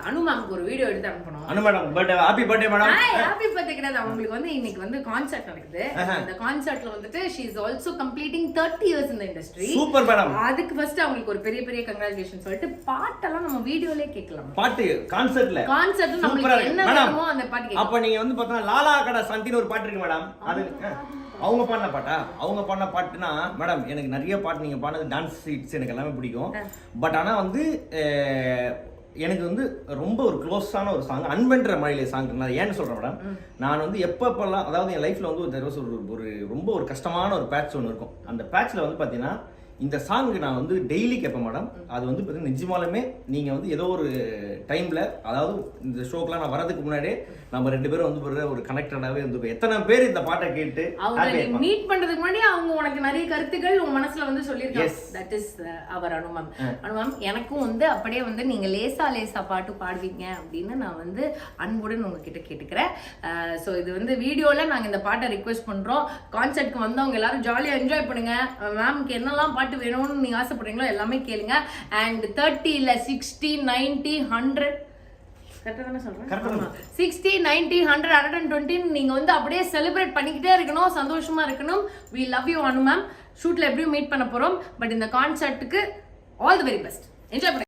அனு மேம்க்கு ஒரு வீடியோ எடுத்து அனுப்பணும். Anu madam birthday, happy birthday madam. Happy birthday கிடையாது, அவங்களுக்கு வந்து இன்னைக்கு வந்து கான்சர்ட் நடக்குது. அந்த கான்சர்ட்ல வந்துட்டு she is also completing 30 years in the industry. Super madam. அதுக்கு ஃபர்ஸ்ட் அவங்களுக்கு ஒரு பெரிய பெரிய கங்க்ராச்சுலேஷன் சொல்லிட்டு பாட்டெல்லாம் நம்ம வீடியோலயே கேட்கலாம். பாட்டு கான்சர்ட்ல நம்மளுக்கு என்ன வேணுமோ அந்த பாட்டு கேட்கலாம். அப்ப நீங்க வந்து பார்த்தா லாலா கடை சந்தின்னு ஒரு பாட்டு இருக்கு மேடம். அது அவங்க பாடின பாட்டா? அவங்க பாடின பாட்டுனா மேடம் எனக்கு நிறைய பாட்டு நீங்க பாடினது டான்ஸ் சீட்ஸ் எனக்கு எல்லாமே பிடிக்கும். பட் ஆனா வந்து எனக்கு வந்து ரொம்ப ஒரு க்ளோஸான ஒரு சாங் அன்பென்ற மழையிலே சாங். நான் ஏன்னு சொல்றேன் மேடம், நான் வந்து எப்பப்பெல்லாம் அதாவது என் லைஃப்ல வந்து ஒரு ரொம்ப ஒரு கஷ்டமான ஒரு பேட்ச் ஒன்று இருக்கும். அந்த பேட்ச்ல வந்து பார்த்தீங்கன்னா இந்த சாங்கு நான் வந்து டெய்லி கேட்பேன் மேடம். அது வந்து பார்த்தீங்கன்னா நிஜமாலுமே நீங்கள் வந்து ஏதோ ஒரு டைமில், அதாவது இந்த ஷோக்கெலாம் நான் வரதுக்கு முன்னாடியே நம்ம 2 பேரும் வந்து ஒரு கனெக்டடாகவே இருந்திருக்கோம். எத்தனை பேர் இந்த பாட்டை கேட்டு அவங்க மீட் பண்ணுறதுக்கு முன்னாடி அவங்க உனக்கு நிறைய கருத்துக்கள் உன் மனசில் வந்து சொல்லியிருக்காங்க. That is our Anu ma'am. Anu ma'am, எனக்கும் வந்து அப்படியே வந்து நீங்கள் லேசா லேசா பாட்டு பாடுவீங்க அப்படின்னு நான் வந்து அன்புடன் உங்ககிட்ட கேட்டுக்கிறேன். ஸோ இது வந்து வீடியோவில் நாங்கள் இந்த பாட்டை ரிக்வெஸ்ட் பண்ணுறோம். கான்சர்ட்க்கு வந்தவங்க எல்லாரும் ஜாலியாக என்ஜாய் பண்ணுங்க. மேம்க்கு என்னெல்லாம் பாட்டு வேணும்னு நீங்க ஆசைப்படுறீங்களோ எல்லாமே கேளுங்க. அண்ட் 30 இல்ல 60 90 100 கரெக்டா தானே சொல்றேன்? 60 90 100 120 நீங்க வந்து அப்படியே செலிப்ரேட் பண்ணிக்கிட்டே இருக்கணும், சந்தோஷமா இருக்கணும். we love you Anu ma'am. ஷூட்ல எப்படியும் மீட் பண்ண போறோம். பட் இந்த கான்சர்ட்டுக்கு all the very best. Enjoy